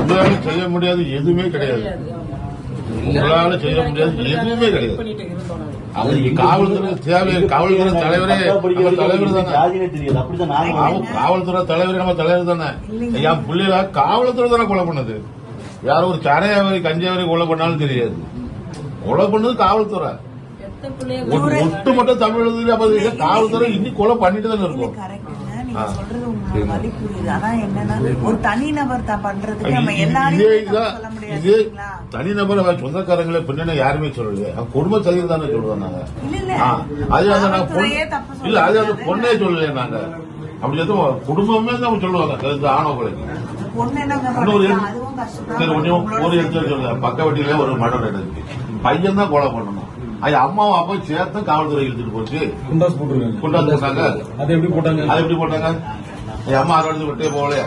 உங்களால செய்ய முடியாது எதுவுமே கிடையாது. உங்களால செய்ய முடியாது எதுவுமே கிடையாது. காவல்துறை தேவை. காவல்துறை தலைவரே தலைவர் தானே. காவல்துறை தலைவரே நம்ம தலைவர் தானே. என் பிள்ளைல காவல்துறை தானே கொலை பண்ணது. யாரும் ஒரு சரையாவரி கஞ்சாவரி கொலை பண்ணாலும் தெரியாது. கொலை பண்ணது காவல்துறை. ஒட்டு மட்டும் தமிழ் காவல்துறை இன்னும் கொலை பண்ணிட்டு தானே இருக்கும். சொல்றது உங்களுக்கு வலி புரியுது. அதான் என்னன்னா ஒரு தனிநபர் தான் பண்றதுக்கு நம்ம எல்லாரும் இது தனிநபர் சொந்தக்காரங்களே பின்ன யாருமே சொல்லலையே. குடும்ப சதிகள் தானே சொல்லுவோம் நாங்க. அது இல்ல அது அந்த பொண்ணே சொல்லலையே நாங்க. அப்படி குடும்பமே தான் சொல்லுவாங்க ஆணவ கொலைக்கு. ஒரு இடத்துல சொல்ல பக்க வட்டியில ஒரு மர்டர் நடந்துச்சு. பையன் தான் கொலை பண்ணணும். அது அம்மாவும் அப்பாவும் சேர்த்து காவல்துறை இழுத்துட்டு போச்சு. குண்டாஸ் போட்டாங்க. அது எப்படி போட்டாங்க? என் அம்மா அதை விட்டே போகலையா?